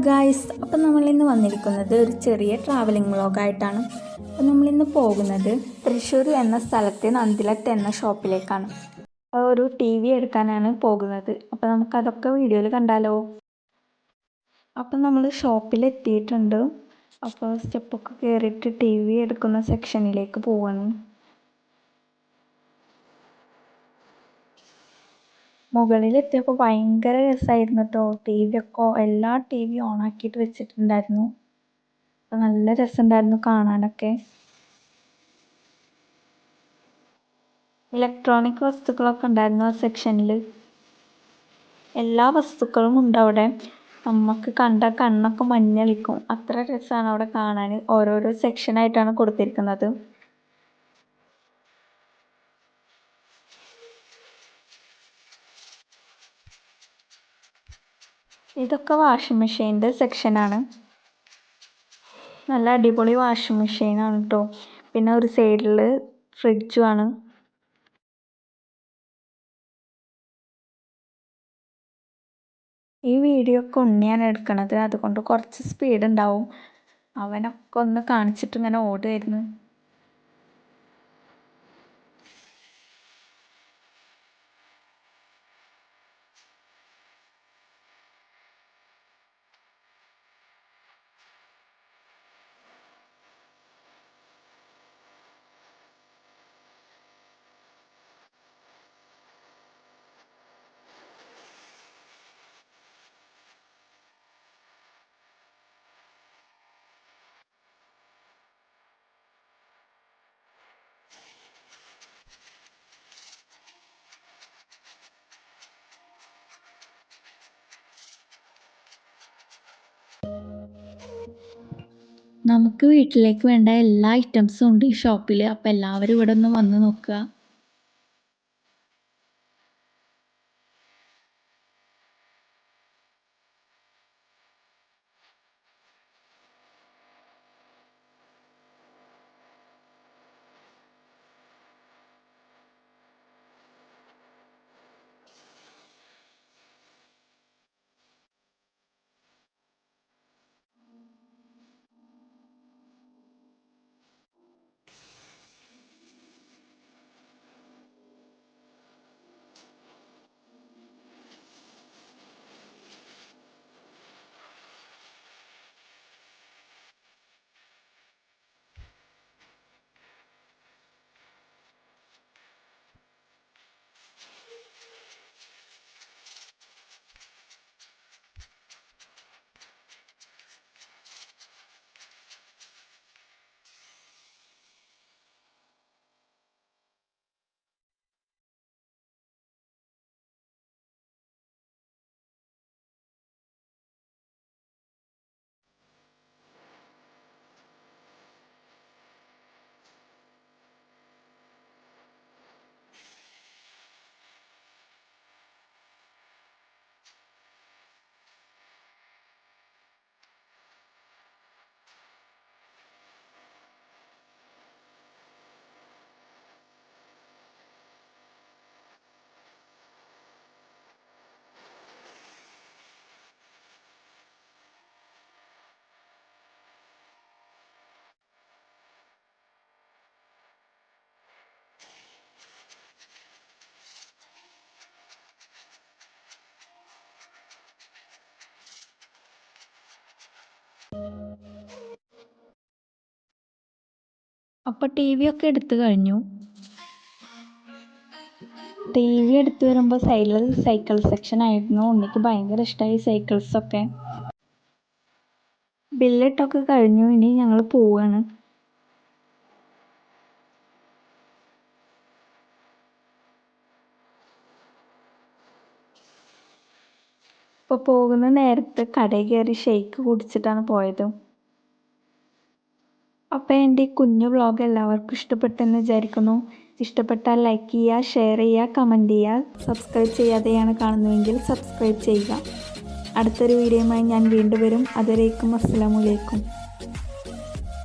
Guys, അപ്പോൾ നമ്മളിന്ന് വന്നിരിക്കുന്നത് ഒരു ചെറിയ ട്രാവലിംഗ് വ്ളോഗായിട്ടാണ്. അപ്പോൾ നമ്മളിന്ന് പോകുന്നത് തൃശ്ശൂർ എന്ന സ്ഥലത്തെ നന്ദിലത്ത് എന്ന ഷോപ്പിലേക്കാണ്. ഒരു TV എടുക്കാനാണ് പോകുന്നത്. അപ്പോൾ നമുക്കതൊക്കെ വീഡിയോയിൽ കണ്ടാലോ. അപ്പം നമ്മൾ ഷോപ്പിലെത്തിയിട്ടുണ്ട്. അപ്പോൾ സ്റ്റെപ്പൊക്കെ കയറിയിട്ട് TV എടുക്കുന്ന സെക്ഷനിലേക്ക് പോവാണ്. മുകളിലെത്തിയപ്പോൾ ഭയങ്കര രസമായിരുന്നു കേട്ടോ. എല്ലാ TV ഓണാക്കിയിട്ട് വെച്ചിട്ടുണ്ടായിരുന്നു. അപ്പോൾ നല്ല രസമുണ്ടായിരുന്നു കാണാനൊക്കെ. ഇലക്ട്രോണിക് വസ്തുക്കളൊക്കെ ഉണ്ടായിരുന്നു ആ സെക്ഷനിൽ. എല്ലാ വസ്തുക്കളും ഉണ്ട് അവിടെ. നമുക്ക് കണ്ട കണ്ണൊക്കെ മഞ്ഞളിക്കും, അത്ര രസമാണ് അവിടെ കാണാൻ. ഓരോരോ സെക്ഷനായിട്ടാണ് കൊടുത്തിരിക്കുന്നത്. ഇതൊക്കെ വാഷിംഗ് മെഷീൻ്റെ സെക്ഷനാണ്. നല്ല അടിപൊളി വാഷിംഗ് മെഷീനാണ് കേട്ടോ. പിന്നെ ഒരു സൈഡിൽ ഫ്രിഡ്ജുമാണ്. ഈ വീഡിയോ ഒക്കെ ഉണ്ണിയാണ് എടുക്കണത്, അതുകൊണ്ട് കുറച്ച് സ്പീഡ് ഉണ്ടാവും. അവനൊക്കെ ഒന്ന് കാണിച്ചിട്ട് ഇങ്ങനെ ഓടുമായിരുന്നു. നമുക്ക് വീട്ടിലേക്ക് വേണ്ട എല്ലാ ഐറ്റംസും ഉണ്ട് ഈ ഷോപ്പിൽ. അപ്പോൾ എല്ലാവരും ഇവിടെ ഒന്ന് വന്ന് നോക്കുക. അപ്പോൾ TV ഒക്കെ എടുത്തു കഴിഞ്ഞു. TV എടുത്തു വരുമ്പോൾ സൈഡിൽ സൈക്കിൾ സെക്ഷൻ ആയിരുന്നു. ഉണ്ണിക്ക് ഭയങ്കര ഇഷ്ടമായി സൈക്കിൾസൊക്കെ. ബില്ലിട്ടൊക്കെ കഴിഞ്ഞു. ഇനി ഞങ്ങൾ പോവാണ്. ഇപ്പോൾ പോകുന്ന നേരത്ത് കടയിൽ കയറി ഷെയ്ക്ക് കുടിച്ചിട്ടാണ് പോയത്. അപ്പോൾ എൻ്റെ ഈ കുഞ്ഞു വ്ളോഗ് എല്ലാവർക്കും ഇഷ്ടപ്പെട്ടെന്ന് വിചാരിക്കുന്നു. ഇഷ്ടപ്പെട്ടാൽ ലൈക്ക് ചെയ്യുക, ഷെയർ ചെയ്യുക, കമൻറ്റ് ചെയ്യുക. സബ്സ്ക്രൈബ് ചെയ്യാതെയാണ് കാണുന്നതെങ്കിൽ സബ്സ്ക്രൈബ് ചെയ്യുക. അടുത്തൊരു വീഡിയോയുമായി ഞാൻ വീണ്ടും വരും. അതുവരേക്കും അസ്സലാമു അലൈക്കും.